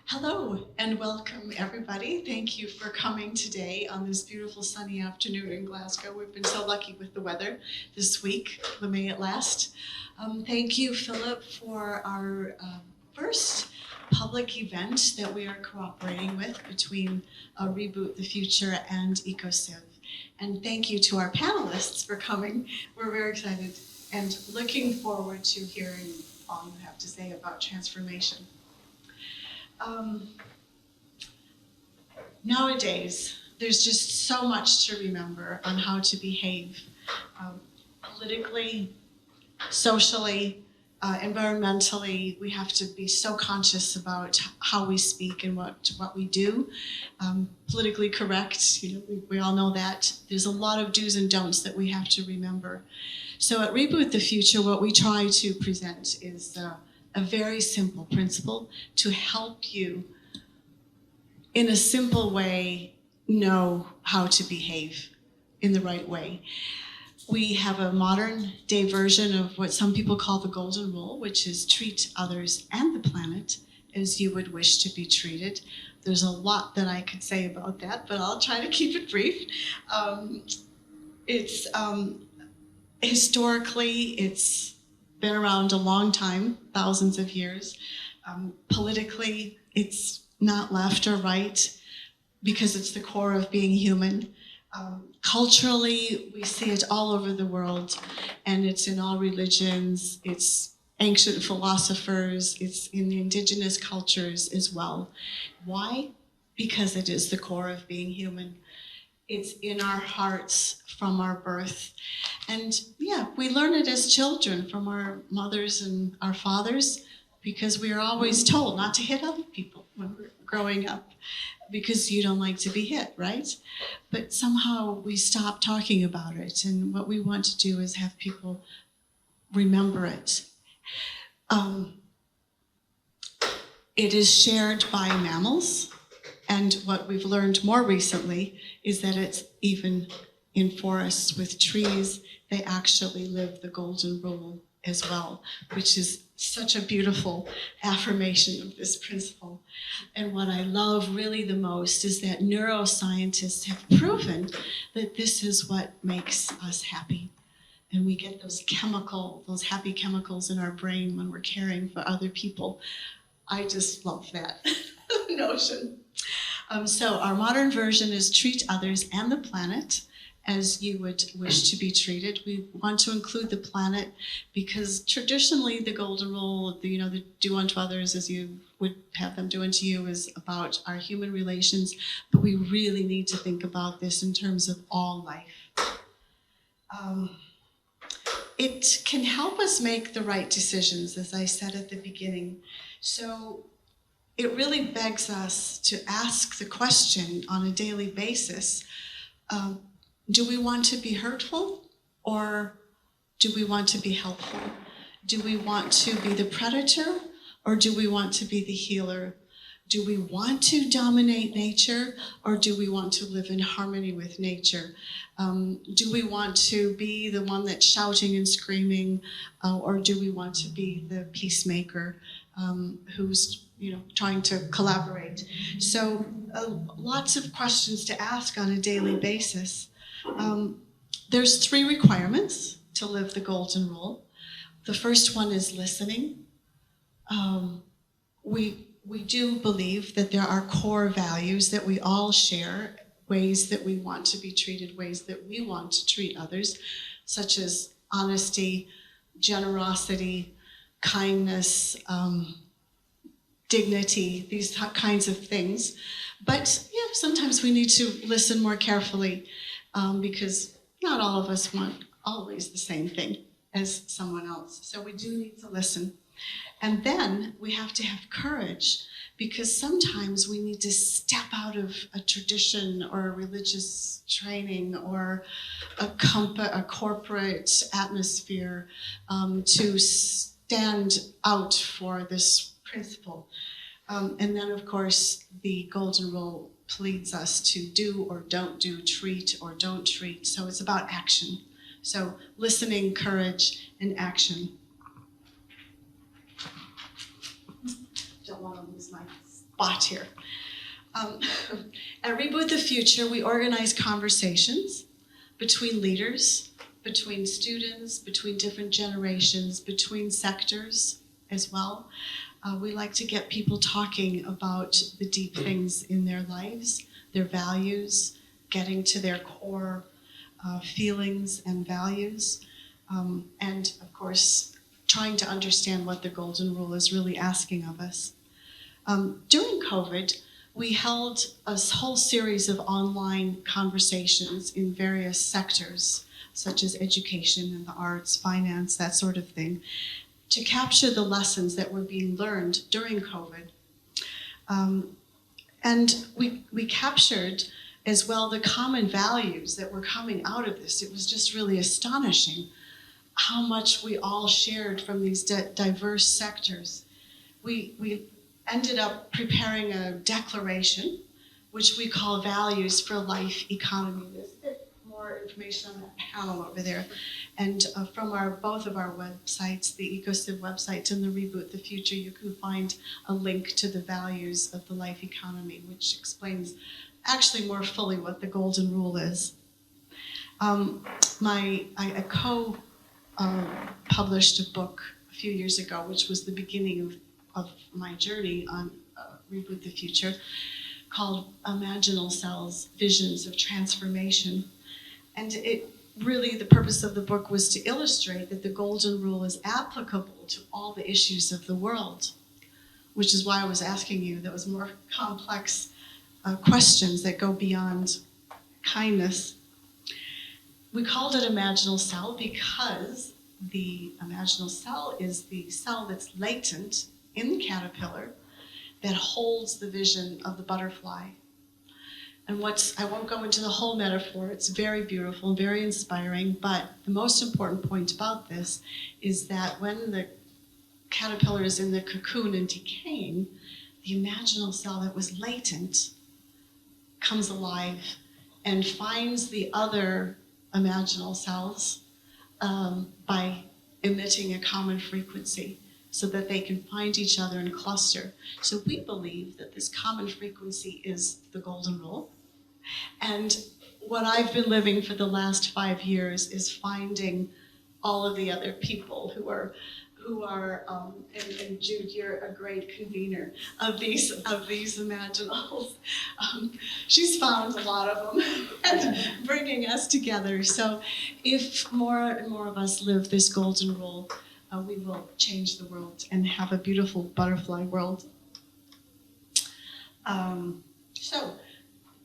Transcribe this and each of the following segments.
Hello and welcome everybody. Thank you for coming today on this beautiful sunny afternoon in Glasgow. We've been so lucky with the weather this week, may it last. Thank you, Philip, for our first public event that we are cooperating with between Reboot the Future and EcoCiv. And thank you to our panelists for coming. We're very excited and looking forward to hearing all you have to say about transformation. Nowadays, there's just so much to remember on how to behave politically, socially, environmentally. We have to be so conscious about how we speak and what we do. Politically correct, we all know that. There's a lot of do's and don'ts that we have to remember. So at Reboot the Future, what we try to present is a very simple principle to help you, in a simple way, know how to behave in the right way. We have a modern day version of what some people call the golden rule, which is treat others and the planet as you would wish to be treated. There's a lot that I could say about that, but I'll try to keep it brief. Historically, it's been around a long time, thousands of years. Politically, it's not left or right because it's the core of being human. Culturally, we see it all over the world, and it's in all religions, it's ancient philosophers, it's in the indigenous cultures as well. Why? Because it is the core of being human. It's in our hearts from our birth. And yeah, we learn it as children from our mothers and our fathers because we are always told not to hit other people when we're growing up because you don't like to be hit, right? But somehow we stop talking about it. And what we want to do is have people remember it. It is shared by mammals. And what we've learned more recently is that it's even in forests with trees, they actually live the golden rule as well, which is such a beautiful affirmation of this principle. And what I love really the most is that neuroscientists have proven that this is what makes us happy. And we get those happy chemicals in our brain when we're caring for other people. I just love that notion. So our modern version is treat others and the planet as you would wish to be treated. We want to include the planet because traditionally the golden rule, the do unto others as you would have them do unto you is about our human relations, but we really need to think about this in terms of all life. It can help us make the right decisions, as I said at the beginning. So it really begs us to ask the question on a daily basis, do we want to be hurtful or do we want to be helpful? Do we want to be the predator or do we want to be the healer? Do we want to dominate nature or do we want to live in harmony with nature? Do we want to be the one that's shouting and screaming or do we want to be the peacemaker who's trying to collaborate? So lots of questions to ask on a daily basis. There's 3 requirements to live the golden rule. The first one is listening. We do believe that there are core values that we all share, ways that we want to be treated, ways that we want to treat others, such as honesty, generosity, kindness, dignity, these kinds of things. But yeah, sometimes we need to listen more carefully because not all of us want always the same thing as someone else. So we do need to listen. And then we have to have courage because sometimes we need to step out of a tradition or a religious training or a corporate atmosphere to stand out for this principle. And then, of course, the golden rule pleads us to do or don't do, treat or don't treat. So it's about action. So listening, courage, and action. Don't want to lose my bot here. At Reboot the Future, we organize conversations between leaders, between students, between different generations, between sectors as well. We like to get people talking about the deep things in their lives, their values, getting to their core feelings and values, and of course, trying to understand what the Golden Rule is really asking of us. During COVID, we held a whole series of online conversations in various sectors, such as education and the arts, finance, that sort of thing, to capture the lessons that were being learned during COVID. And we captured as well the common values that were coming out of this. It was just really astonishing how much we all shared from these diverse sectors. We ended up preparing a declaration, which we call Values for Life Economy. There's a bit more information on that panel over there. And from both of our websites, the EcoCiv website and the Reboot the Future, you can find a link to the values of the life economy, which explains actually more fully what the Golden Rule is. I co-published a book a few years ago, which was the beginning of my journey on Reboot the Future, called Imaginal Cells, Visions of Transformation. And it really, the purpose of the book was to illustrate that the Golden Rule is applicable to all the issues of the world, which is why I was asking you those more complex questions that go beyond kindness. We called it Imaginal Cell because the Imaginal Cell is the cell that's latent in the caterpillar that holds the vision of the butterfly. And I won't go into the whole metaphor, it's very beautiful, very inspiring, but the most important point about this is that when the caterpillar is in the cocoon and decaying, the imaginal cell that was latent comes alive and finds the other imaginal cells by emitting a common frequency so that they can find each other and cluster. So we believe that this common frequency is the Golden Rule. And what I've been living for the last 5 years is finding all of the other people who are and Jude, you're a great convener of these imaginals. She's found a lot of them and bringing us together. So if more and more of us live this Golden Rule, we will change the world and have a beautiful butterfly world. So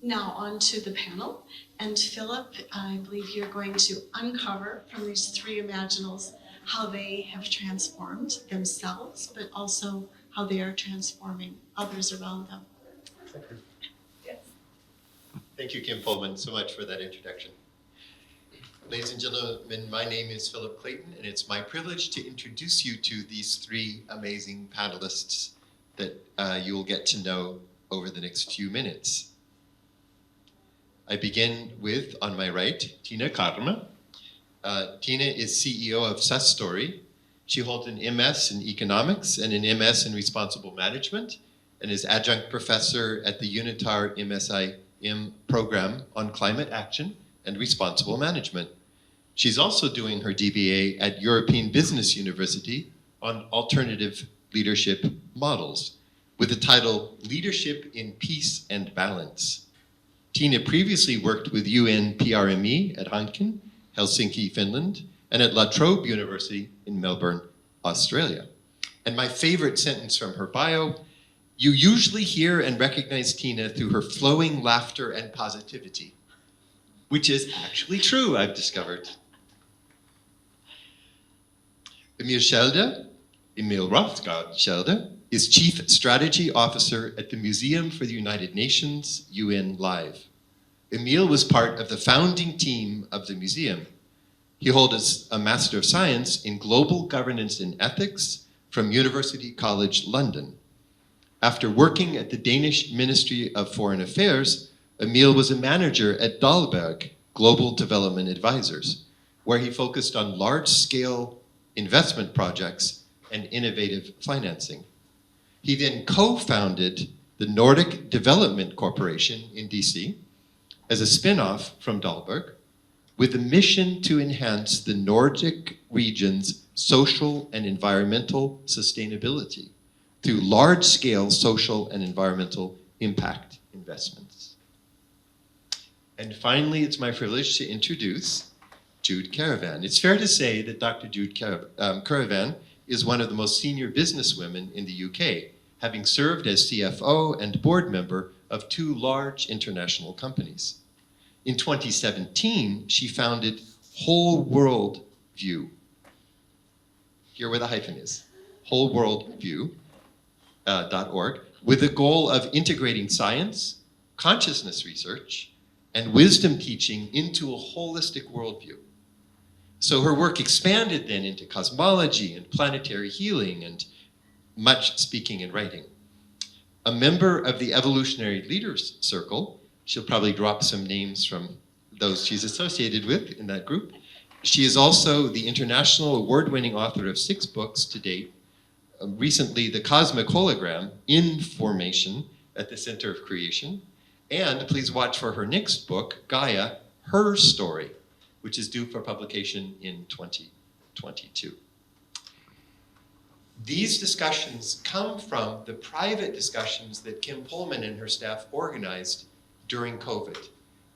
now on to the panel. And Philip, I believe you're going to uncover from these three imaginals how they have transformed themselves, but also how they are transforming others around them. Thank you. Yes. Thank you, Kim Pullman, so much for that introduction. Ladies and gentlemen, my name is Philip Clayton, and it's my privilege to introduce you to these three amazing panelists that you will get to know over the next few minutes. I begin with, on my right, Tina Karme. Tina is CEO of Sustory. She holds an MS in economics and an MS in responsible management, and is adjunct professor at the UNITAR MSIM program on climate action and responsible management. She's also doing her DBA at European Business University on alternative leadership models with the title Leadership in Peace and Balance. Tina previously worked with UN PRME at Hanken, Helsinki, Finland, and at La Trobe University in Melbourne, Australia. And my favorite sentence from her bio, you usually hear and recognize Tina through her flowing laughter and positivity, which is actually true, I've discovered. Emil Schelde, Emil Schelde, is Chief Strategy Officer at the Museum for the United Nations, UN Live. Emil was part of the founding team of the museum. He holds a Master of Science in Global Governance and Ethics from University College London. After working at the Danish Ministry of Foreign Affairs, Emil was a manager at Dahlberg Global Development Advisors, where he focused on large-scale investment projects and innovative financing. He then co-founded the Nordic Development Corporation in DC as a spin-off from Dahlberg, with a mission to enhance the Nordic region's social and environmental sustainability through large-scale social and environmental impact investments. And finally, it's my privilege to introduce Jude Caravan. It's fair to say that Dr. Jude Caravan is one of the most senior businesswomen in the UK, having served as CFO and board member of 2 large international companies. In 2017, she founded WholeWorld-View. Here where the hyphen is, WholeWorld-View.org, with the goal of integrating science, consciousness research, and wisdom teaching into a holistic worldview. So her work expanded then into cosmology and planetary healing and much speaking and writing. A member of the Evolutionary Leaders Circle, she'll probably drop some names from those she's associated with in that group. She is also the international award-winning author of 6 books to date. Recently, The Cosmic Hologram, In Formation at the Center of Creation. And please watch for her next book, Gaia, Her Story, which is due for publication in 2022. These discussions come from the private discussions that Kim Pullman and her staff organized during COVID.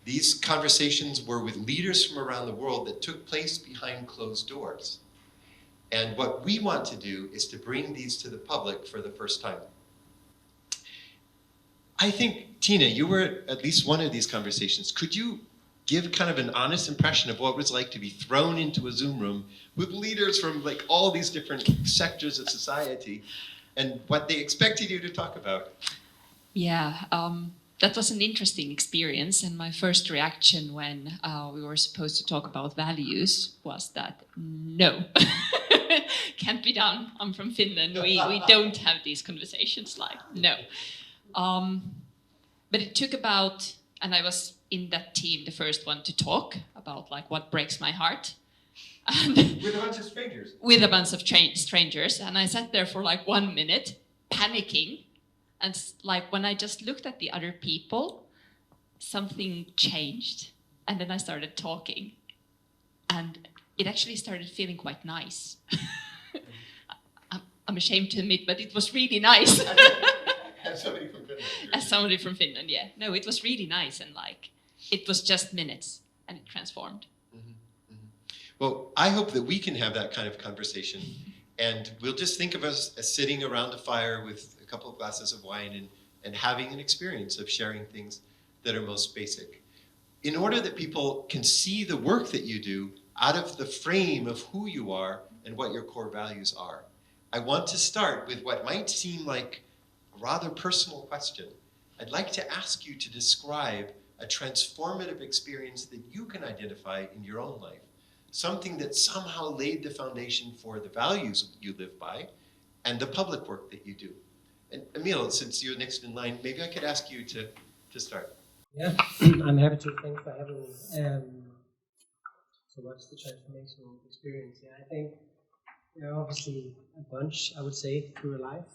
These conversations were with leaders from around the world that took place behind closed doors. And what we want to do is to bring these to the public for the first time. I think, Tina, you were at least one of these conversations. Could you give kind of an honest impression of what it was like to be thrown into a Zoom room with leaders from like all these different sectors of society and what they expected you to talk about? Yeah, that was an interesting experience, and my first reaction when we were supposed to talk about values was that no, can't be done. I'm from Finland. We don't have these conversations, like no. But it took about, and I was in that team, the first one to talk about like what breaks my heart. And with a bunch of strangers. With a bunch of strangers, and I sat there for like 1 minute, panicking. And like when I just looked at the other people, something changed. And then I started talking. And it actually started feeling quite nice. I'm ashamed to admit, but it was really nice. As somebody from Finland. As somebody from Finland, yeah. No, it was really nice, and like, it was just minutes, and it transformed. Mm-hmm. Mm-hmm. Well, I hope that we can have that kind of conversation. And we'll just think of us as sitting around a fire with a couple of glasses of wine and having an experience of sharing things that are most basic. In order that people can see the work that you do out of the frame of who you are and what your core values are, I want to start with what might seem like a rather personal question. I'd like to ask you to describe a transformative experience that you can identify in your own life. Something that somehow laid the foundation for the values you live by and the public work that you do. And Emil, since you're next in line, maybe I could ask you to start. Yeah, I'm happy to. Thanks for having me. So what's the transformational experience? Yeah, I think there are obviously a bunch, I would say, through a life.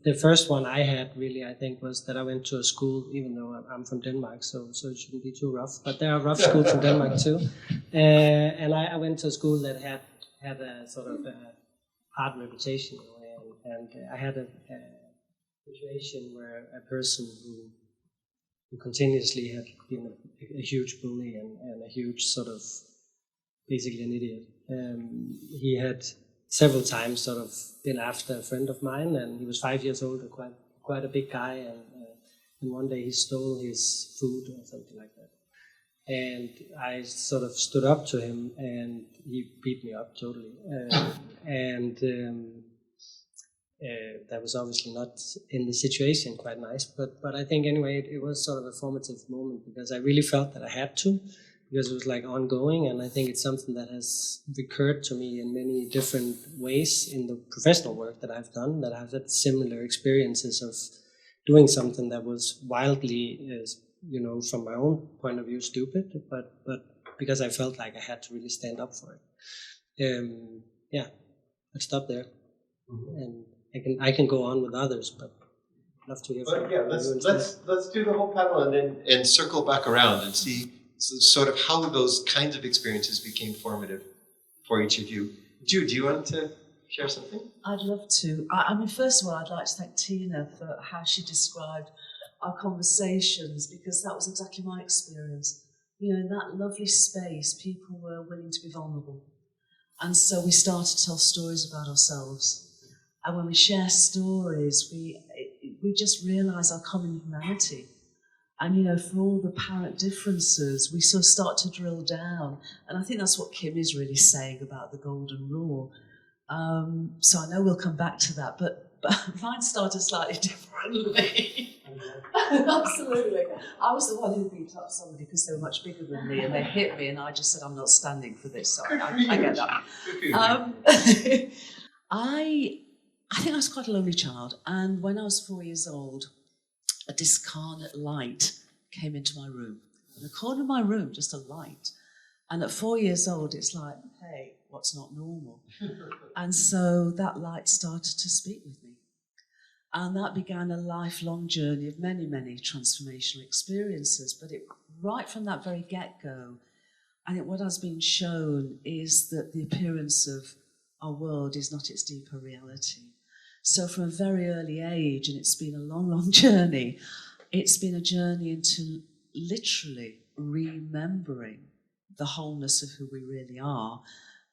The first one I had really, I think, was that I went to a school, even though I'm from Denmark, so it shouldn't be too rough. But there are rough schools in Denmark too. And I went to a school that had a sort of hard reputation, and I had a situation where a person who continuously had been a huge bully and a huge sort of basically an idiot. He had several times sort of been after a friend of mine, and he was 5 years old, quite a big guy, and one day he stole his food or something like that. And I sort of stood up to him, and he beat me up totally. That was obviously not in the situation quite nice, but I think anyway it was sort of a formative moment because I really felt that I had to, because it was like ongoing, and I think it's something that has recurred to me in many different ways in the professional work that I've done, that I've had similar experiences of doing something that was wildly, from my own point of view, stupid, but because I felt like I had to really stand up for it. I'd stop there. Mm-hmm. And I can go on with others, but I'd love to hear from But yeah, you instead. let's do the whole panel and circle back around and see sort of how those kinds of experiences became formative for each of you. Jude, do you want to share something? I'd love to. I mean, first of all, I'd like to thank Tina for how she described our conversations, because that was exactly my experience. You know, in that lovely space, people were willing to be vulnerable. And so we started to tell stories about ourselves. And when we share stories, we just realise our common humanity. And, you know, for all the apparent differences, we sort of start to drill down. And I think that's what Kim is really saying about the golden rule. So I know we'll come back to that, but mine started slightly differently. Absolutely. I was the one who beat up somebody because they were much bigger than me, and they hit me, and I just said, I'm not standing for this. So I get that. I think I was quite a lonely child, and when I was 4 years old, a discarnate light came into my room. In the corner of my room, just a light. And at 4 years old, it's like, hey, what's not normal? And so that light started to speak with me. And that began a lifelong journey of many, many transformational experiences. But right from that very get-go, I think what has been shown is that the appearance of our world is not its deeper reality. So from a very early age, and it's been a long, long journey, it's been a journey into literally remembering the wholeness of who we really are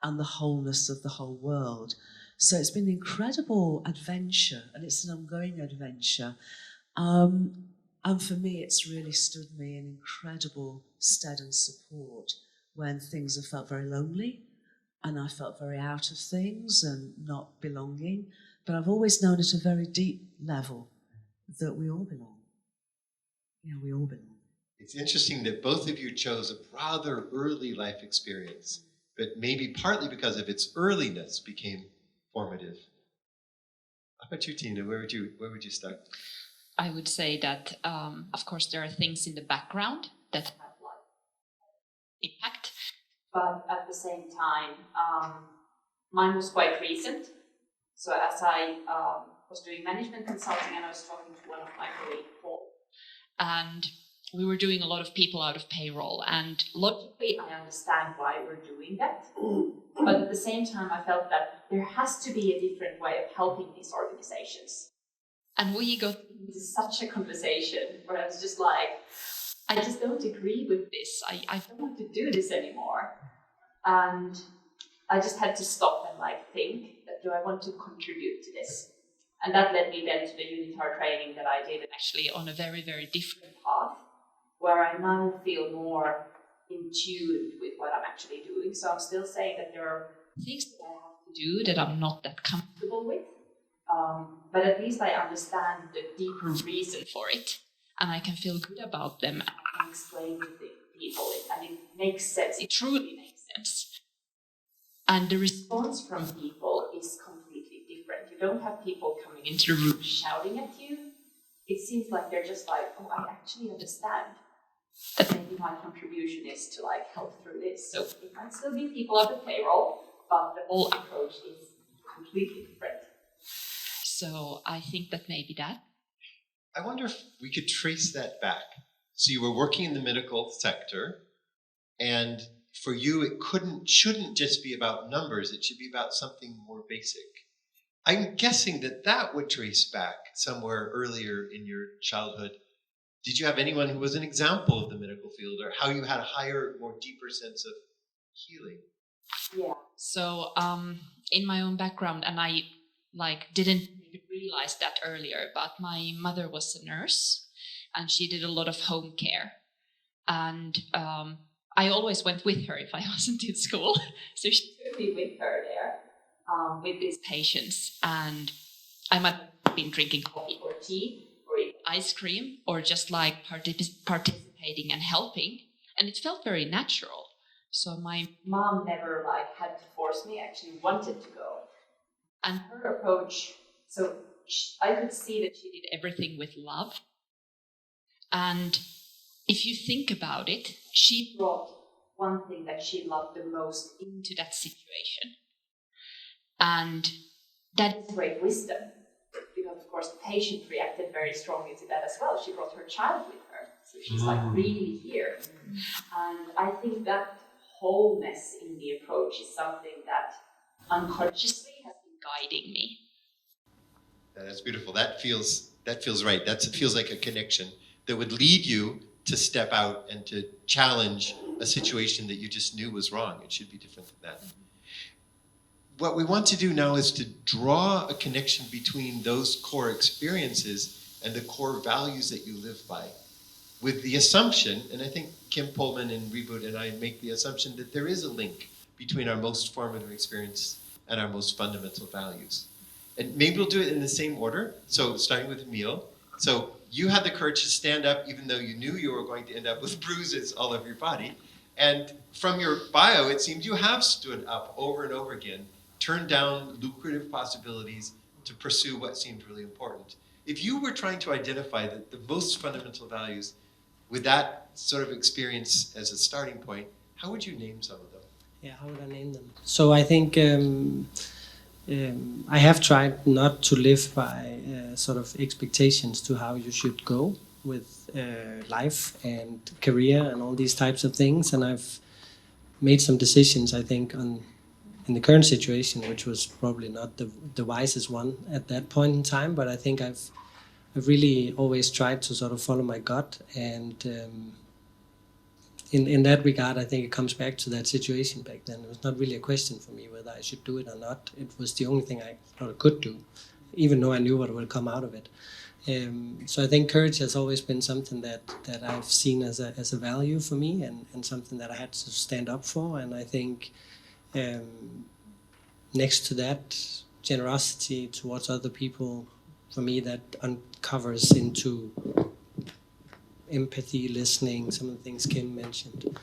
and the wholeness of the whole world. So it's been an incredible adventure, and it's an ongoing adventure. And for me, it's really stood me in incredible stead and support when things have felt very lonely and I felt very out of things and not belonging. But I've always known at a very deep level that we all belong. Yeah, we all belong. It's interesting that both of you chose a rather early life experience, but maybe partly because of its earliness became formative. How about you, Tina? Where would you start? I would say that, of course, there are things in the background that have like impact, but at the same time, mine was quite recent. So as I was doing management consulting, and I was talking to one of my colleagues, Paul, and we were doing a lot of people out of payroll, and logically I understand why we're doing that, but at the same time I felt that there has to be a different way of helping these organizations. And we got into such a conversation where I was just like, I just don't agree with this. I don't want to do this anymore. And I just had to stop and like think that, do I want to contribute to this? And that led me then to the Unitar training that I did, actually on a very, very different path, where I now feel more in tune with what I'm actually doing. So I'm still saying that there are things that I have to do that I'm not that comfortable with, but at least I understand the deeper reason for it, and I can feel good about them, and I can explain to the people, and it makes sense. It truly makes sense. And the response from people is completely different. You don't have people coming into the room shouting at you. It seems like they're just like, oh, I actually understand that maybe my contribution is to like help through this. So it might still be people at the payroll, but the whole approach is completely different. So I think that maybe that. I wonder if we could trace that back. So you were working in the medical sector, and for you it shouldn't just be about numbers, it should be about something more basic. I'm guessing that would trace back somewhere earlier in your childhood. Did you have anyone who was an example of the medical field, or how you had a higher, more deeper sense of healing? Yeah. So in my own background, and I didn't realize that earlier, but my mother was a nurse, and she did a lot of home care. And I always went with her if I wasn't in school. So she took me with her there with these patients. And I might have been drinking coffee or tea or eating ice cream or just like participating and helping. And it felt very natural. So my mom never had to force me, actually wanted to go. And her approach, so I could see that she did everything with love. And if you think about it, she brought one thing that she loved the most into that situation. And that is great wisdom. course, the patient reacted very strongly to that as well. She brought her child with her, so she's like really here. And I think that wholeness in the approach is something that unconsciously has been guiding me. That's beautiful. That feels right. It feels like a connection that would lead you to step out and to challenge a situation that you just knew was wrong. It should be different than that. What we want to do now is to draw a connection between those core experiences and the core values that you live by, with the assumption, and I think Kim Pullman and Reboot and I make the assumption that there is a link between our most formative experience and our most fundamental values. And maybe we'll do it in the same order. So starting with Emil. So you had the courage to stand up even though you knew you were going to end up with bruises all over your body. And from your bio, it seems you have stood up over and over again, turned down lucrative possibilities to pursue what seemed really important. If you were trying to identify the most fundamental values with that sort of experience as a starting point, how would you name some of them? Yeah, how would I name them? So I think I have tried not to live by sort of expectations to how you should go with life and career and all these types of things. And I've made some decisions, I think, in the current situation, which was probably not the wisest one at that point in time. But I think I've really always tried to sort of follow my gut. And in that regard, I think it comes back to that situation back then. It was not really a question for me whether I should do it or not. It was the only thing I thought I could do, even though I knew what would come out of it. So I think courage has always been something that I've seen as a value for me, and something that I had to stand up for. And I think next to that, generosity towards other people, for me, that uncovers into empathy, listening, some of the things Kim mentioned.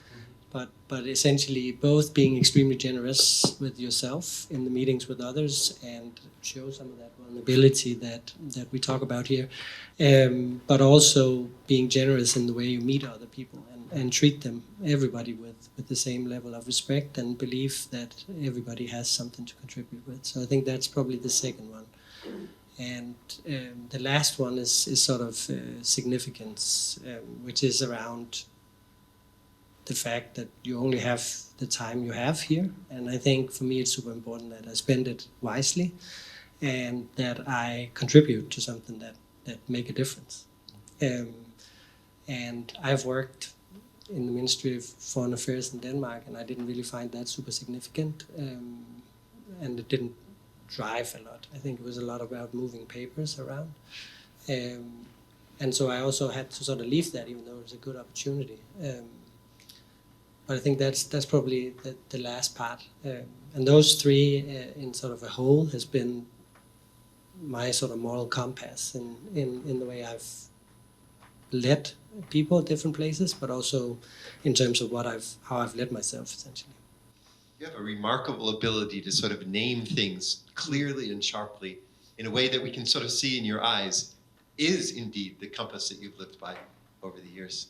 But essentially both being extremely generous with yourself in the meetings with others and show some of that vulnerability that we talk about here, but also being generous in the way you meet other people and treat them, everybody, with the same level of respect and belief that everybody has something to contribute with. So I think that's probably the second one. And the last one is sort of significance, which is around the fact that you only have the time you have here. And I think for me it's super important that I spend it wisely and that I contribute to something that make a difference. And I've worked in the Ministry of Foreign Affairs in Denmark, and I didn't really find that super significant. And it didn't drive a lot. I think it was a lot about moving papers around. And so I also had to sort of leave that, even though it was a good opportunity. But I think that's probably the last part. And those three in sort of a whole has been my sort of moral compass in the way I've led people at different places, but also in terms of how I've led myself, essentially. You have a remarkable ability to sort of name things clearly and sharply in a way that we can sort of see in your eyes is indeed the compass that you've lived by over the years.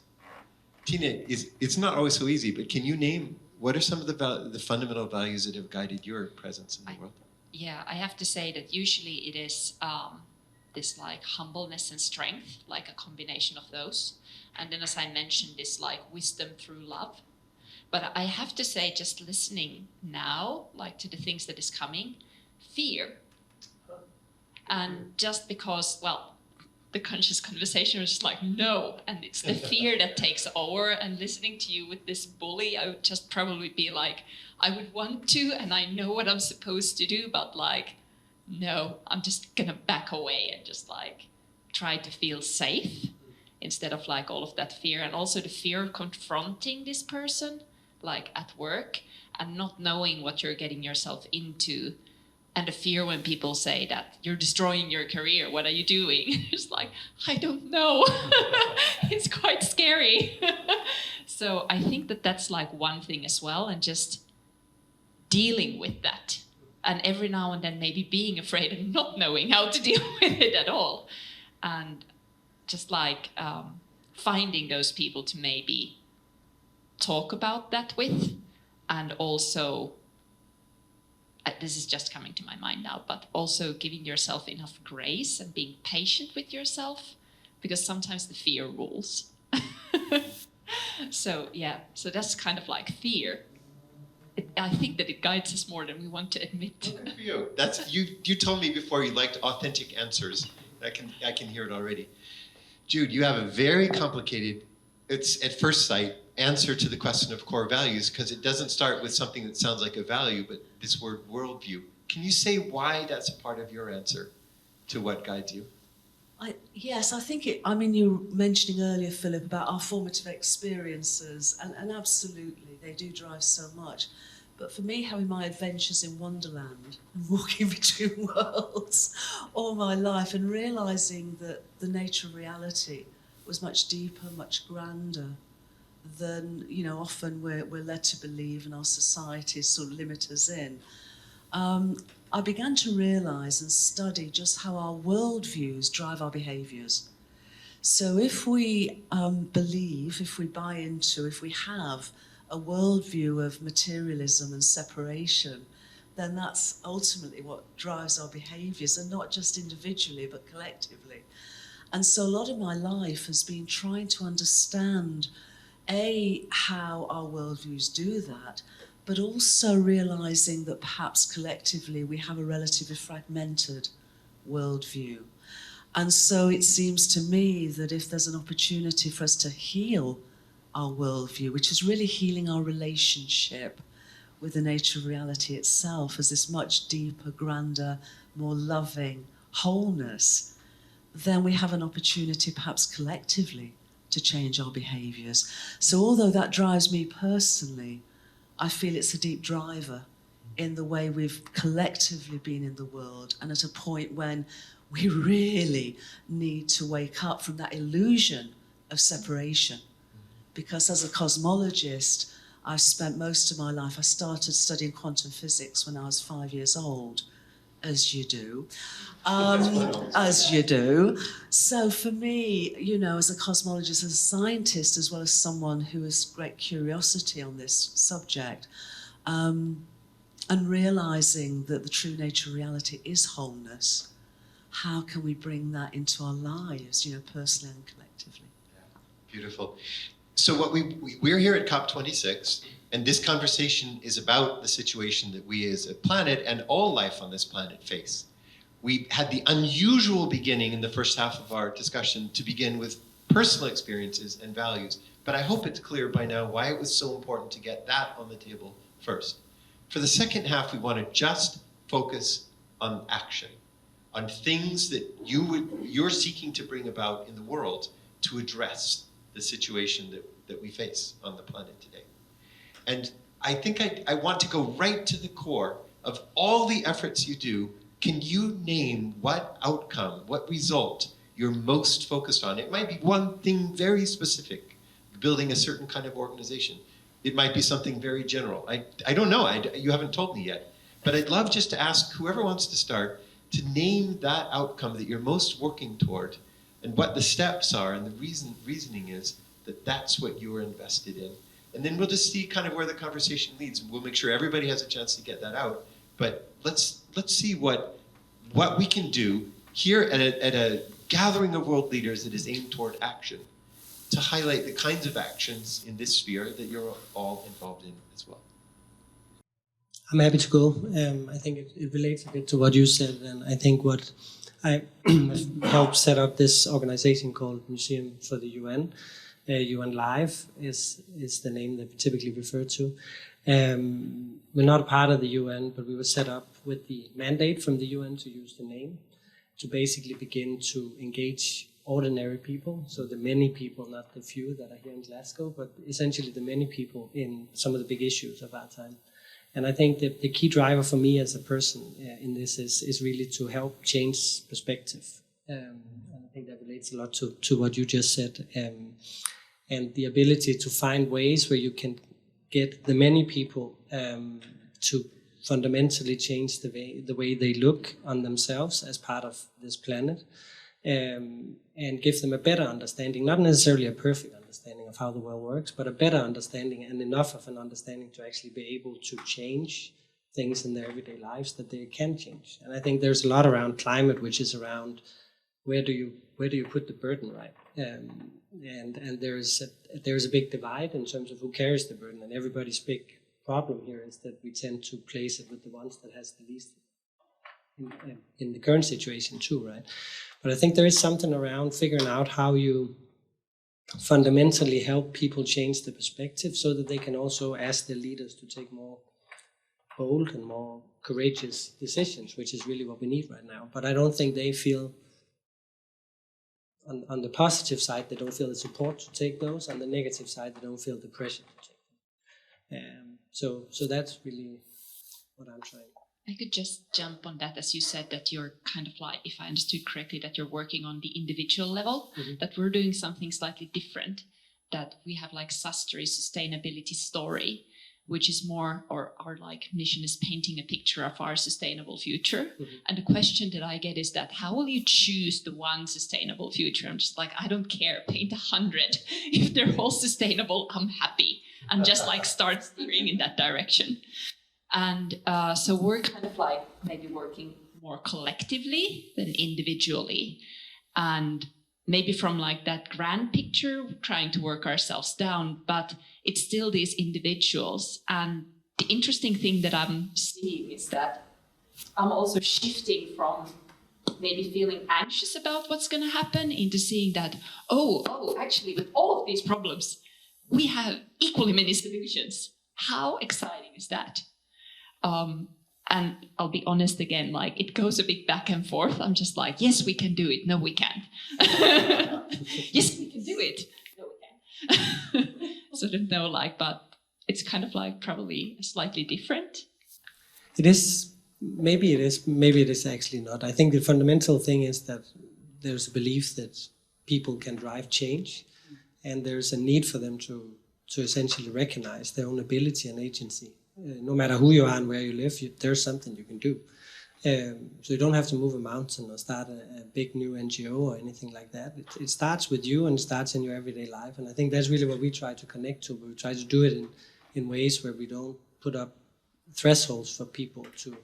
Tina, it's not always so easy, but can you name what are some of the fundamental values that have guided your presence in the world? Yeah, I have to say that usually it is this like humbleness and strength, like a combination of those. And then, as I mentioned, this like wisdom through love. But I have to say, just listening now, like to the things that is coming, fear. And just because, well, the conscious conversation was just like, no. And it's the fear that takes over. And listening to you with this bully, I would just probably be like, I would want to, and I know what I'm supposed to do, but like, no, I'm just gonna back away and just like try to feel safe instead of like all of that fear. And also the fear of confronting this person, like at work, and not knowing what you're getting yourself into. And the fear when people say that you're destroying your career, what are you doing? It's like, I don't know. It's quite scary. So I think that that's like one thing as well, and just dealing with that. And every now and then maybe being afraid and not knowing how to deal with it at all. And just like finding those people to maybe talk about that with, and also this is just coming to my mind now, but also giving yourself enough grace and being patient with yourself, because sometimes the fear rules. So that's kind of like fear. I think that it guides us more than we want to admit. Good for you. You told me before you liked authentic answers. I can hear it already. Jude, you have a very complicated, it's at first sight, answer to the question of core values, because it doesn't start with something that sounds like a value, but this word worldview. Can you say why that's a part of your answer to what guides you? Yes, I think you were mentioning earlier, Philip, about our formative experiences, and absolutely, they do drive so much. But for me, having my adventures in Wonderland and walking between worlds all my life and realising that the nature of reality was much deeper, much grander than, often we're led to believe, and our societies sort of limit us in. I began to realise and study just how our worldviews drive our behaviours. So if we believe, if we buy into, if we have a worldview of materialism and separation, then that's ultimately what drives our behaviours, and not just individually, but collectively. And so a lot of my life has been trying to understand, how our worldviews do that, but also realising that perhaps collectively we have a relatively fragmented worldview. And so it seems to me that if there's an opportunity for us to heal our worldview, which is really healing our relationship with the nature of reality itself as this much deeper, grander, more loving wholeness, then we have an opportunity perhaps collectively to change our behaviours. So although that drives me personally, I feel it's a deep driver in the way we've collectively been in the world, and at a point when we really need to wake up from that illusion of separation. Because as a cosmologist, I've spent most of my life, I started studying quantum physics when I was 5 years old, as you do. As you do. So for me, as a cosmologist, as a scientist, as well as someone who has great curiosity on this subject, and realising that the true nature of reality is wholeness, how can we bring that into our lives, personally and collectively? Yeah. Beautiful. So we're here at COP26, and this conversation is about the situation that we as a planet and all life on this planet face. We had the unusual beginning in the first half of our discussion to begin with personal experiences and values, but I hope it's clear by now why it was so important to get that on the table first. For the second half, we want to just focus on action, on things that you're seeking to bring about in the world to address the situation that we face on the planet today. And I think I want to go right to the core of all the efforts you do. Can you name what outcome, what result you're most focused on? It might be one thing very specific, building a certain kind of organization. It might be something very general. I don't know, you haven't told me yet. But I'd love just to ask whoever wants to start to name that outcome that you're most working toward, and what the steps are, and the reasoning is that that's what you're invested in. And then we'll just see kind of where the conversation leads. We'll make sure everybody has a chance to get that out. But let's see what we can do here at a gathering of world leaders that is aimed toward action, to highlight the kinds of actions in this sphere that you're all involved in as well. I'm happy to go. I think it relates a bit to what you said, and I think what I helped set up this organization called Museum for the UN. UN Live is the name that we typically refer to. We're not a part of the UN, but we were set up with the mandate from the UN to use the name to basically begin to engage ordinary people, so the many people, not the few that are here in Glasgow, but essentially the many people in some of the big issues of our time. And I think that the key driver for me as a person in this is really to help change perspective. And I think that relates a lot to what you just said. And the ability to find ways where you can get the many people to fundamentally change the way they look on themselves as part of this planet, and give them a better understanding, not necessarily a perfect understanding of how the world works, but a better understanding and enough of an understanding to actually be able to change things in their everyday lives that they can change. And I think there's a lot around climate, which is around where do you put the burden, right? And there's a big divide in terms of who carries the burden, and everybody's big problem here is that we tend to place it with the ones that has the least in the current situation too, right? But I think there is something around figuring out how you fundamentally help people change the perspective so that they can also ask their leaders to take more bold and more courageous decisions, which is really what we need right now. But I don't think they feel, on the positive side, they don't feel the support to take those. On the negative side, they don't feel the pressure to take them. So that's really what I'm trying. I could just jump on that, as you said, that you're kind of like, if I understood correctly, that you're working on the individual level, that we're doing something slightly different, that we have like Sustory Sustainability Story, which is more, or our like mission is painting a picture of our sustainable future. And the question that I get is that, how will you choose the one sustainable future? I'm just like, I don't care, paint 100. If they're all sustainable, I'm happy. And just like start steering in that direction. And so we're kind of like maybe working more collectively than individually. And maybe from like that grand picture, trying to work ourselves down, but it's still these individuals. And the interesting thing that I'm seeing is that I'm also shifting from maybe feeling anxious about what's going to happen into seeing that, oh, actually with all of these problems, we have equally many solutions. How exciting is that? And I'll be honest again, like it goes a bit back and forth. I'm just like, yes, we can do it. No, we can't. Yes, we can do it. No, we can't. Sort of no, like, but it's kind of like probably slightly different. It is, maybe it is actually not. I think the fundamental thing is that there's a belief that people can drive change, and there's a need for them to essentially recognize their own ability and agency. No matter who you are and where you live, there's something you can do. So you don't have to move a mountain or start a big new NGO or anything like that. It starts with you and starts in your everyday life. And I think that's really what we try to connect to. We try to do it in ways where we don't put up thresholds for people to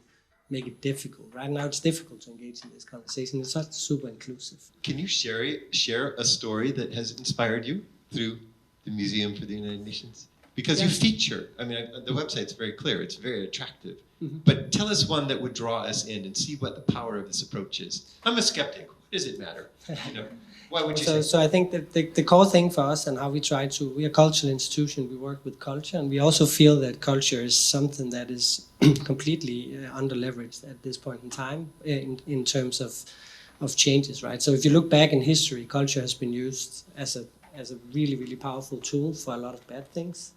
make it difficult. Right now it's difficult to engage in this conversation. It's not super inclusive. Can you share a story that has inspired you through the Museum for the United Nations? Because you feature, I mean, the website's very clear, it's very attractive. But tell us one that would draw us in and see what the power of this approach is. I'm a skeptic. What does it matter? Why would you say? So I think that the core thing for us and how we try to, we're a cultural institution, we work with culture, and we also feel that culture is something that is completely under-leveraged at this point in time in terms of changes, right? So if you look back in history, culture has been used as a really, really powerful tool for a lot of bad things.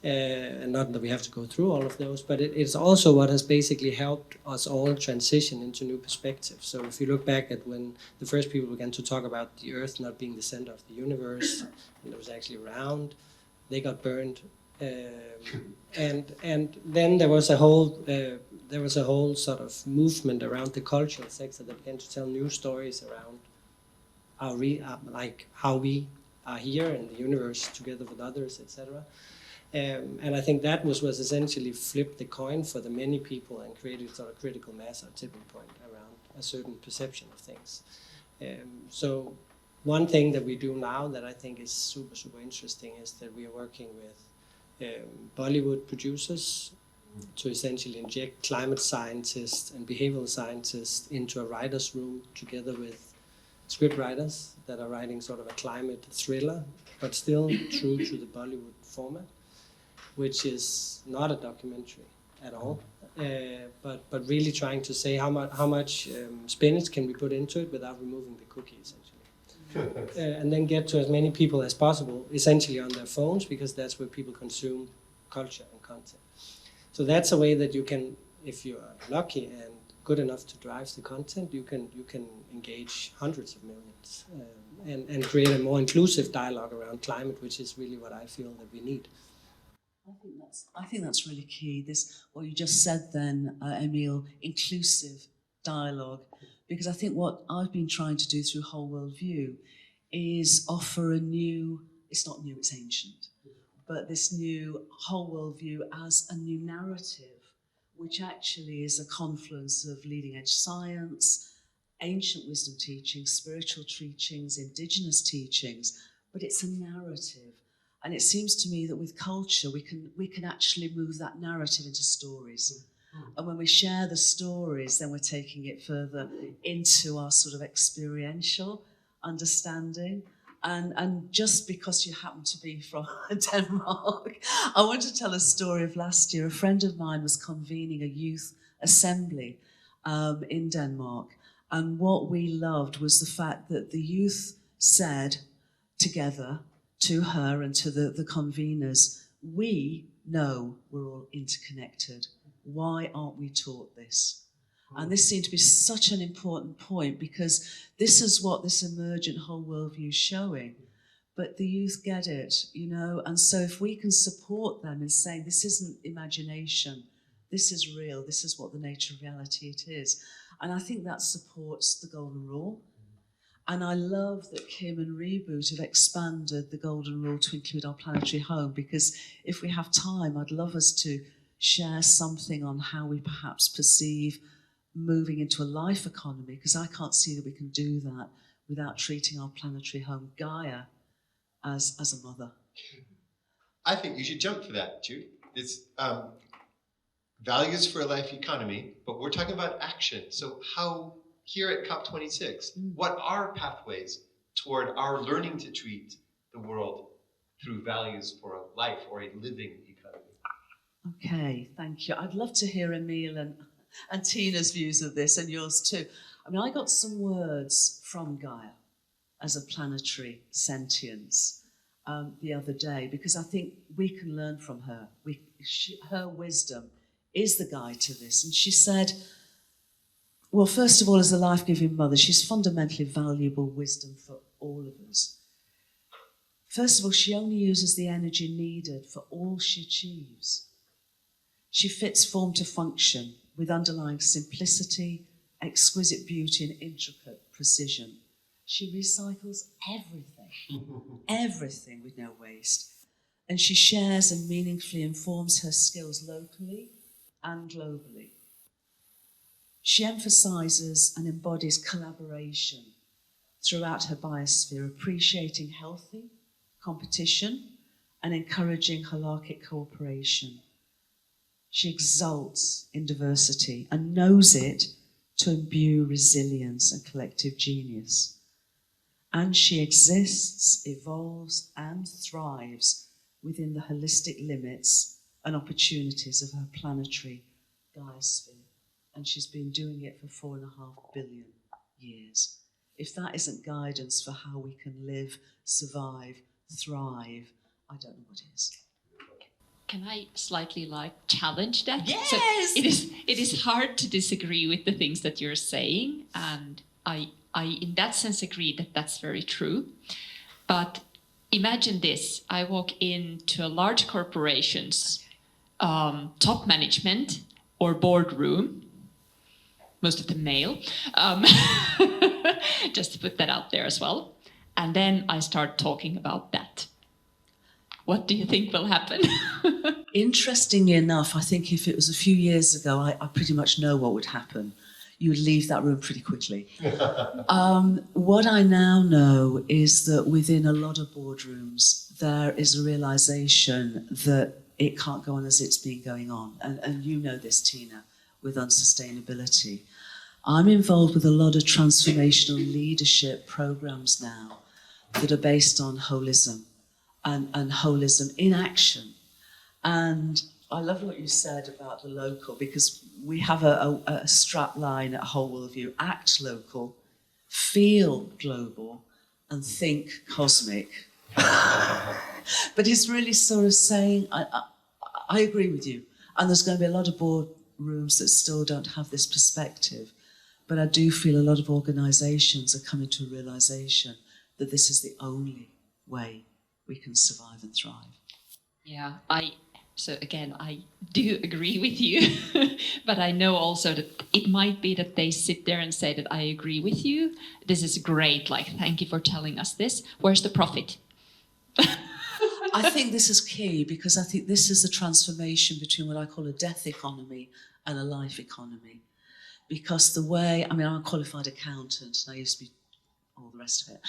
And not that we have to go through all of those, but it's also what has basically helped us all transition into new perspectives. So if you look back at when the first people began to talk about the Earth not being the center of the universe, and it was actually round, they got burned. And then there was a whole sort of movement around the cultural sector that began to tell new stories around how we are here in the universe together with others, etc. And I think that was essentially flipped the coin for the many people and created sort of critical mass or tipping point around a certain perception of things. So one thing that we do now that I think is super, super interesting is that we are working with Bollywood producers to essentially inject climate scientists and behavioral scientists into a writer's room together with script writers that are writing sort of a climate thriller, but still true to the Bollywood format, which is not a documentary at all, but really trying to say how much spinach can we put into it without removing the cookie, essentially. And then get to as many people as possible, essentially on their phones, because that's where people consume culture and content. So that's a way that you can, if you are lucky and good enough to drive the content, you can engage hundreds of millions and create a more inclusive dialogue around climate, which is really what I feel that we need. I think that's really key. This, what you just said then, Emil, inclusive dialogue, because I think what I've been trying to do through WholeWorld-View is offer a new, it's not new, it's ancient, but this new WholeWorld-View as a new narrative which actually is a confluence of leading edge science, ancient wisdom teachings, spiritual teachings, indigenous teachings, but it's a narrative. And it seems to me that with culture, we can actually move that narrative into stories. And when we share the stories, then we're taking it further into our sort of experiential understanding. And just because you happen to be from Denmark, I want to tell a story of last year. A friend of mine was convening a youth assembly in Denmark. And what we loved was the fact that the youth said together to her and to the conveners, we know we're all interconnected. Why aren't we taught this? And this seemed to be such an important point, because this is what this emergent whole worldview is showing. But the youth get it, you know, and so if we can support them in saying this isn't imagination, this is real, this is what the nature of reality it is. And I think that supports the Golden Rule. And I love that Kim and Reboot have expanded the Golden Rule to include our planetary home, because if we have time, I'd love us to share something on how we perhaps perceive moving into a life economy, because I can't see that we can do that without treating our planetary home, Gaia, as a mother. I think you should jump for that, Jude. It's values for a life economy, but we're talking about action. So how, here at COP26, what are pathways toward our learning to treat the world through values for a life or a living economy? Okay, thank you. I'd love to hear Emil and Tina's views of this, and yours too. I mean, I got some words from Gaia as a planetary sentience the other day, because I think we can learn from her. Her wisdom is the guide to this. And she said, well, first of all, as a life-giving mother, she's fundamentally valuable wisdom for all of us. First of all, she only uses the energy needed for all she achieves. She fits form to function with underlying simplicity, exquisite beauty, and intricate precision. She recycles everything with no waste. And she shares and meaningfully informs her skills locally and globally. She emphasizes and embodies collaboration throughout her biosphere, appreciating healthy competition and encouraging holarchic cooperation. She exults in diversity and knows it to imbue resilience and collective genius. And she exists, evolves, and thrives within the holistic limits and opportunities of her planetary biosphere. And she's been doing it for 4.5 billion years. If that isn't guidance for how we can live, survive, thrive, I don't know what is. Can I slightly challenge that? Yes! So it is hard to disagree with the things that you're saying, and I in that sense agree that that's very true. But imagine this: I walk into a large corporation's top management or boardroom, most of them male, just to put that out there as well, and then I start talking about that. What do you think will happen? Interestingly enough, I think if it was a few years ago, I pretty much know what would happen. You would leave that room pretty quickly. What I now know is that within a lot of boardrooms, there is a realization that it can't go on as it's been going on. And you know this, Tina, with unsustainability. I'm involved with a lot of transformational leadership programs now that are based on holism and holism in action. And I love what you said about the local, because we have a strap line at WholeWorld-View: act local, feel global, and think cosmic. But it's really sort of saying, I agree with you. And there's going to be a lot of boardrooms that still don't have this perspective. But I do feel a lot of organisations are coming to a realisation that this is the only way we can survive and thrive. Yeah, so again, I do agree with you, but I know also that it might be that they sit there and say that I agree with you. This is great, thank you for telling us this. Where's the profit? I think this is key because I think this is the transformation between what I call a death economy and a life economy. Because the way, I mean, I'm a qualified accountant and I used to be all the rest of it.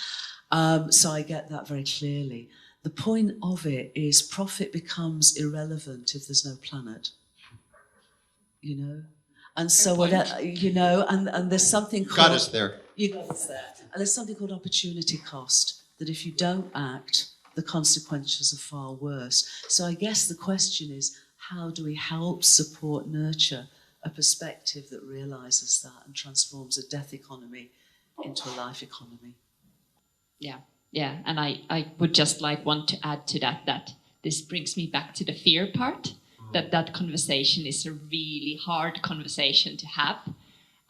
So I get that very clearly. The point of it is profit becomes irrelevant if there's no planet, you know? And so, you know, and there's something called... Got us there. You got us there. And there's something called opportunity cost, that if you don't act, the consequences are far worse. So I guess the question is, how do we help, support, nurture a perspective that realises that and transforms a death economy into a life economy? Yeah, and I would just want to add to that this brings me back to the fear part, that conversation is a really hard conversation to have,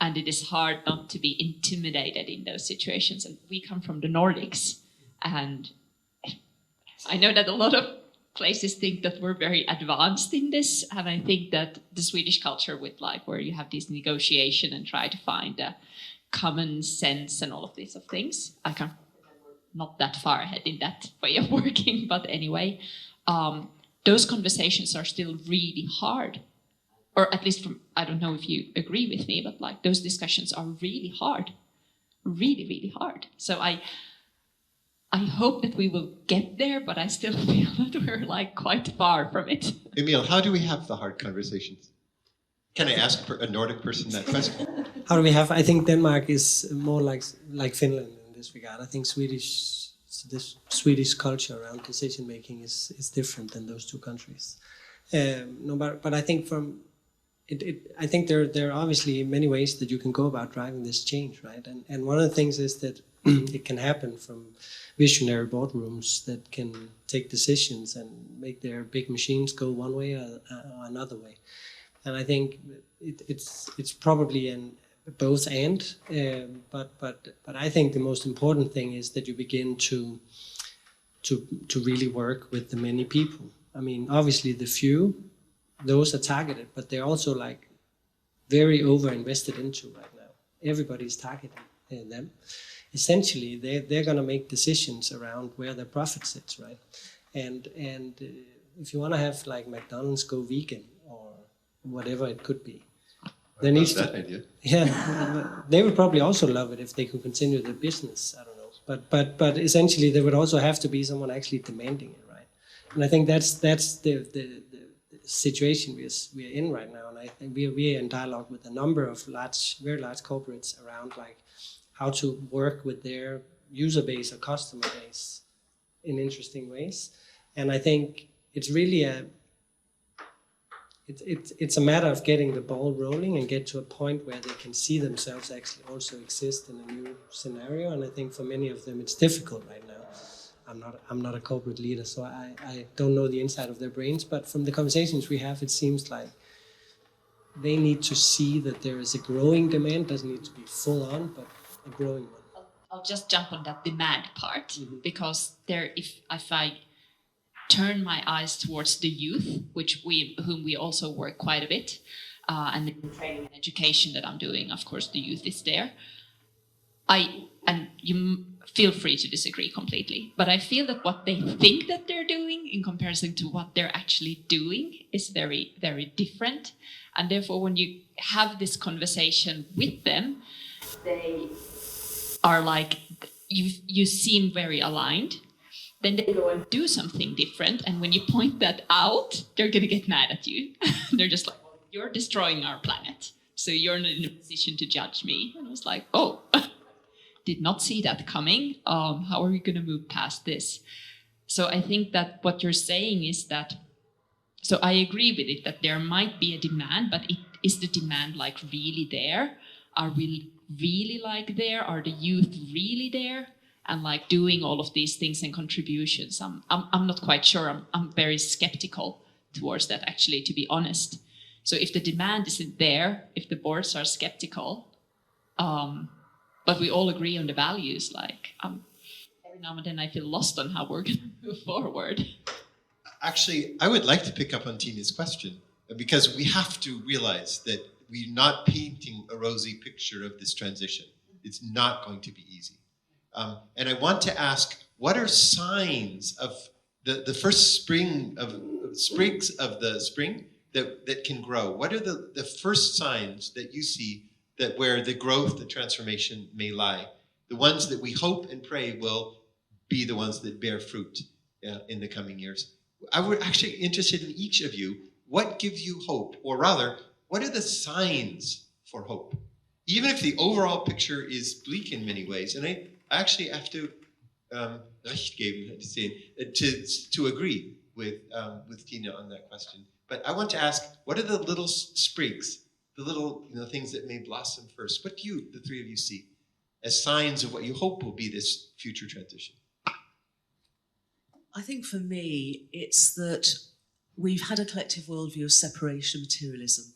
and it is hard not to be intimidated in those situations. And we come from the Nordics, and I know that a lot of places think that we're very advanced in this, and I think that the Swedish culture with where you have this negotiation and try to find a common sense and all of these things, I come not that far ahead in that way of working, but anyway, those conversations are still really hard, or at least I don't know if you agree with me, but those discussions are really hard, really, really hard. So I hope that we will get there, but I still feel that we're quite far from it. Emil, how do we have the hard conversations? Can I ask a Nordic person that question? How do we have? I think Denmark is more like Finland in this regard. I think this Swedish culture around decision making is different than those two countries. But I think I think there are obviously many ways that you can go about driving this change, right? And one of the things is that it can happen from visionary boardrooms that can take decisions and make their big machines go one way or another way. And I think it's probably both and, but I think the most important thing is that you begin to really work with the many people. I mean, obviously the few, those are targeted, but they're also very over invested into right now. Everybody's targeting them. Essentially, they're going to make decisions around where their profit sits, right? And if you want to have McDonald's go vegan or whatever it could be, there needs that idea. Yeah, they would probably also love it if they could continue their business. I don't know, but essentially there would also have to be someone actually demanding it, right? And I think that's the situation we're in right now. And I think we are in dialogue with a number of very large corporates around how to work with their user base or customer base in interesting ways. And I think it's really it's a matter of getting the ball rolling and get to a point where they can see themselves actually also exist in a new scenario. And I think for many of them it's difficult right now. I'm not a corporate leader, so I don't know the inside of their brains, but from the conversations we have, it seems like they need to see that there is a growing demand. Doesn't need to be full on, but a growing one. I'll just jump on that demand part, because if I turn my eyes towards the youth, whom we also work quite a bit, and the training and education that I'm doing, of course, the youth is there. And you feel free to disagree completely, but I feel that what they think that they're doing in comparison to what they're actually doing is very, very different. And therefore, when you have this conversation with them, they are you seem very aligned. Then they go and do something different, and when you point that out, they're going to get mad at you. They're just like, well, you're destroying our planet, so you're not in a position to judge me. And I was like, oh, did not see that coming. How are we going to move past this? So I think that what you're saying is that, so I agree with it, that there might be a demand, but is the demand really there? Are we really there? Are the youth really there? And doing all of these things and contributions, I'm not quite sure. I'm very skeptical towards that, actually, to be honest. So if the demand isn't there, if the boards are skeptical, but we all agree on the values, every now and then I feel lost on how we're going to move forward. Actually, I would like to pick up on Tina's question, because we have to realize that we're not painting a rosy picture of this transition. It's not going to be easy. And I want to ask, what are signs of the first sprigs of the spring that can grow? What are the first signs that you see that where the growth, the transformation may lie? The ones that we hope and pray will be the ones that bear fruit in the coming years. I would actually interested in each of you. What gives you hope? Or rather, what are the signs for hope? Even if the overall picture is bleak in many ways, and I actually have to recht geben, to agree with Tina on that question. But I want to ask, what are the little sprigs, the little things that may blossom first? What do you, the three of you, see as signs of what you hope will be this future transition? I think for me, it's that we've had a collective worldview of separation materialism.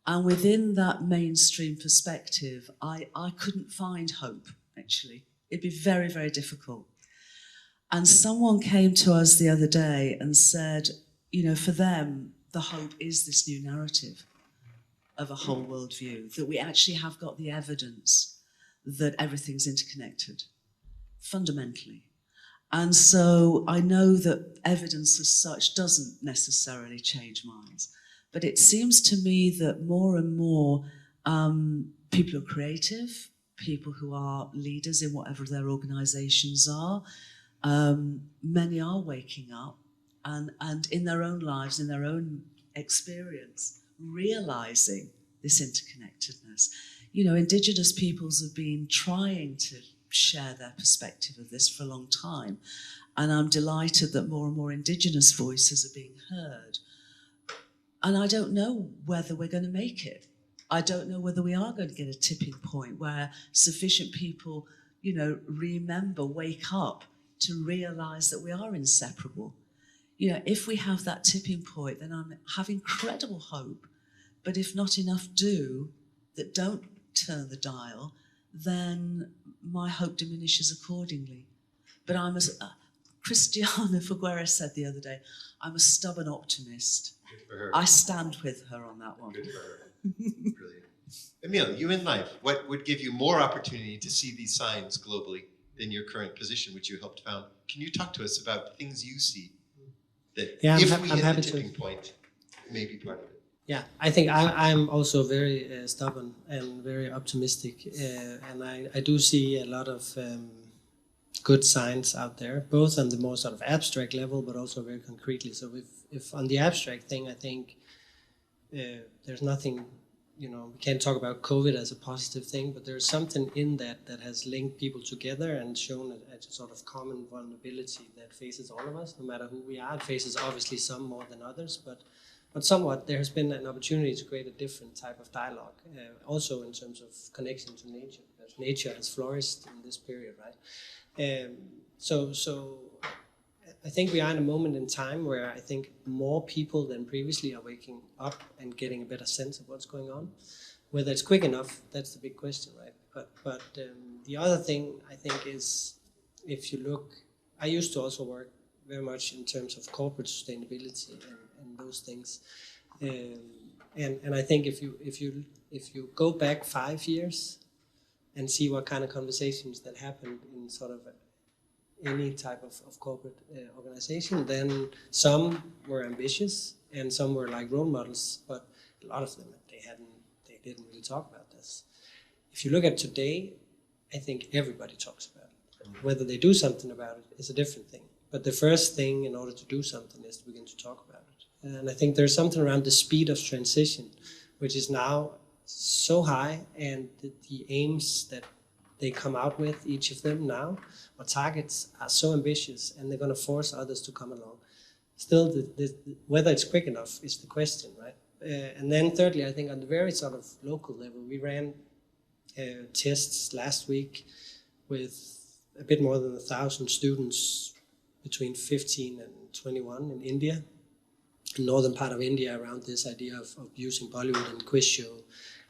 And within that mainstream perspective, I couldn't find hope, actually. It'd be very, very difficult. And someone came to us the other day and said, for them, the hope is this new narrative of a whole worldview, that we actually have got the evidence that everything's interconnected, fundamentally. And so I know that evidence as such doesn't necessarily change minds, but it seems to me that more and more people who are creative, people who are leaders in whatever their organisations are, many are waking up and in their own lives, in their own experience, realising this interconnectedness. Indigenous peoples have been trying to share their perspective of this for a long time, and I'm delighted that more and more Indigenous voices are being heard. And I don't know whether we're going to make it. I don't know whether we are going to get a tipping point where sufficient people, remember, wake up to realise that we are inseparable. If we have that tipping point, then I have incredible hope. But if not enough that don't turn the dial, then my hope diminishes accordingly. But I'm Christiana Figueres said the other day, I'm a stubborn optimist. Good for her. I stand with her on that one. Good for her. Brilliant. Emil, you in life, what would give you more opportunity to see these signs globally than your current position, which you helped found? Can you talk to us about things you see that if we hit the tipping point, may be part of it? Yeah, I think I'm also very stubborn and very optimistic, and I do see a lot of good signs out there, both on the more sort of abstract level, but also very concretely. So if on the abstract thing, I think there's nothing, we can't talk about COVID as a positive thing, but there's something in that has linked people together and shown a sort of common vulnerability that faces all of us, no matter who we are. It faces obviously some more than others, but somewhat there has been an opportunity to create a different type of dialogue, also in terms of connection to nature, because nature has flourished in this period, right? So I think we are in a moment in time where I think more people than previously are waking up and getting a better sense of what's going on. Whether it's quick enough, that's the big question, right? But the other thing I think is, if you look, I used to also work very much in terms of corporate sustainability and those things, and I think if you go back 5 years and see what kind of conversations that happened in sort of any type of corporate organization, then some were ambitious and some were like role models, but a lot of them they didn't really talk about this. If you look at today, I think everybody talks about it. Whether they do something about it is a different thing. But the first thing in order to do something is to begin to talk about it. And I think there's something around the speed of transition, which is now so high, and the aims that they come out with, each of them now, or targets, are so ambitious, and they're going to force others to come along. Still, whether it's quick enough is the question, right? And then thirdly, I think on the very sort of local level, we ran tests last week with a bit more than 1,000 students between 15 and 21 in India, the northern part of India, around this idea of using Bollywood and quiz show,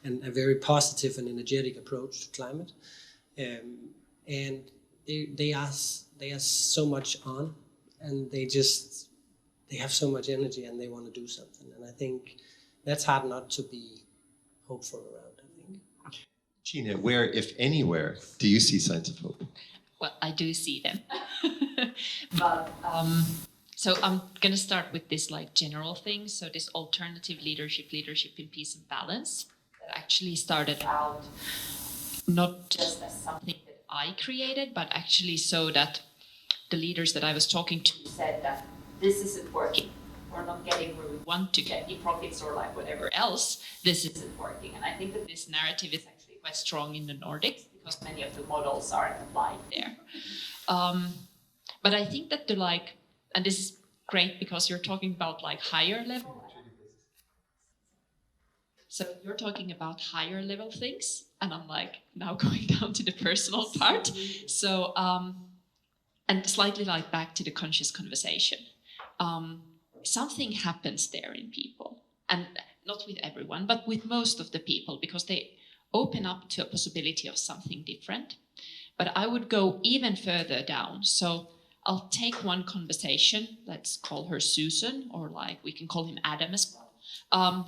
and a very positive and energetic approach to climate. And they are so much on, and they have so much energy, and they want to do something. And I think that's hard not to be hopeful around, I think. Tina, where, if anywhere, do you see signs of hope? well, I do see them. But so I'm going to start with this like general thing. So this alternative leadership in peace and balance, that actually started out not just as something that I created, but actually so that the leaders that I was talking to said that this isn't working. We're not getting where we want to get, in profits or like whatever else, this isn't working. And I think that this narrative is actually quite strong in the Nordics because many of the models are applied there. But I think that the like, and this is great because you're talking about like higher level. So you're talking about higher level things, and I'm like now going down to the personal part. So, and slightly like back to the conscious conversation. Something happens there in people, and not with everyone, but with most of the people, because they open up to a possibility of something different. But I would go even further down. So I'll take one conversation, let's call her Susan, or like we can call him Adam as well,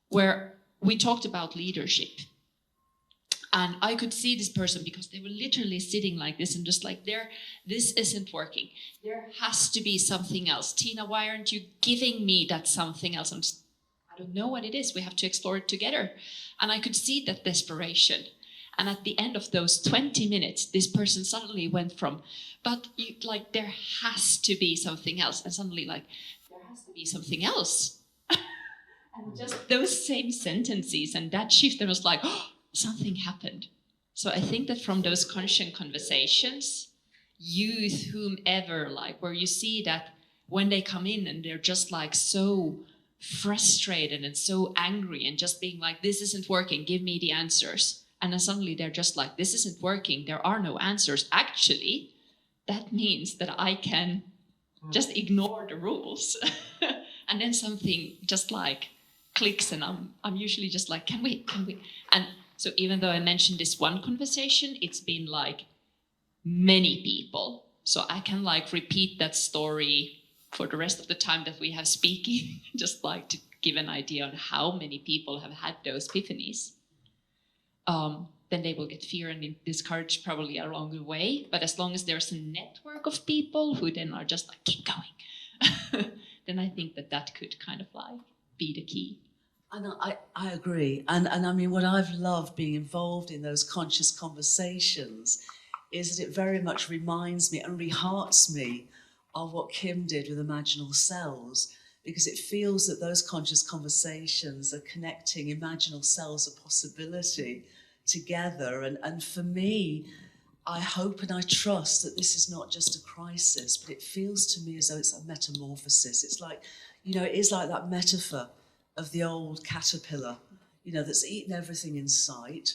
where we talked about leadership. And I could see this person because they were literally sitting like this and just like, this isn't working. There has to be something else. Tina, why aren't you giving me that something else? I don't know what it is. We have to explore it together. And I could see that desperation. And at the end of those 20 minutes, this person suddenly went from, but you, like, there has to be something else. And suddenly like, there has to be something else. And just those same sentences and that shift, I was like, oh, something happened. So I think that from those conscious conversations, youth, whomever, like where you see that when they come in and they're just like so frustrated and so angry and just being like, this isn't working, give me the answers. And then suddenly they're just like, this isn't working, there are no answers. Actually, that means that I can just ignore the rules. And then something just like clicks and I'm usually just like, can we? And so even though I mentioned this one conversation, it's been like many people. So I can like repeat that story for the rest of the time that we have speaking, just like to give an idea on how many people have had those epiphanies. Then they will get fear and discouraged probably along the way. But as long as there's a network of people who then are just like, keep going, then I think that could kind of like be the key. And I agree. And I mean, what I've loved being involved in those conscious conversations is that it very much reminds me and rehearts me of what Kim did with Imaginal Cells, because it feels that those conscious conversations are connecting Imaginal Cells of possibility together. And for me, I hope and I trust that this is not just a crisis, but it feels to me as though it's a metamorphosis. It's like, you know, it is like that metaphor of the old caterpillar, you know, that's eaten everything in sight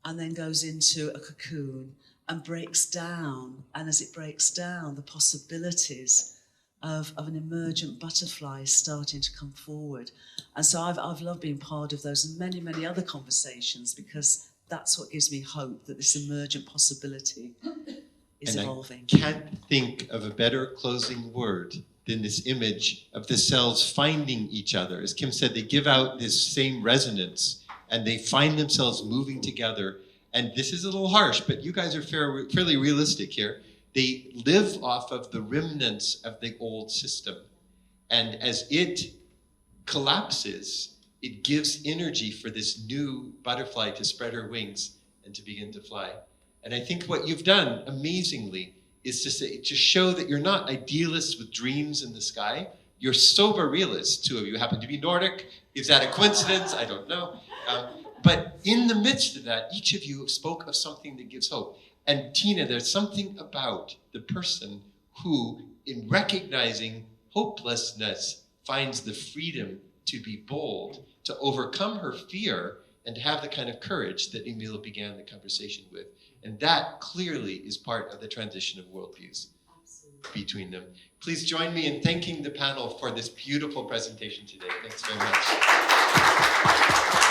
and then goes into a cocoon and breaks down. And as it breaks down, the possibilities of an emergent butterfly is starting to come forward. And so I've loved being part of those and many, many other conversations, because that's what gives me hope that this emergent possibility is evolving. I can't think of a better closing word than this image of the cells finding each other. As Kim said, they give out this same resonance and they find themselves moving together. And this is a little harsh, but you guys are fairly realistic here. They live off of the remnants of the old system. And as it collapses, it gives energy for this new butterfly to spread her wings and to begin to fly. And I think what you've done amazingly is to show that you're not idealists with dreams in the sky. You're sober realists. Two of you happen to be Nordic. Is that a coincidence? I don't know. But in the midst of that, each of you spoke of something that gives hope. And Tina, there's something about the person who, in recognizing hopelessness, finds the freedom to be bold, to overcome her fear, and to have the kind of courage that Emil began the conversation with. And that clearly is part of the transition of worldviews between them. Please join me in thanking the panel for this beautiful presentation today. Thanks very much.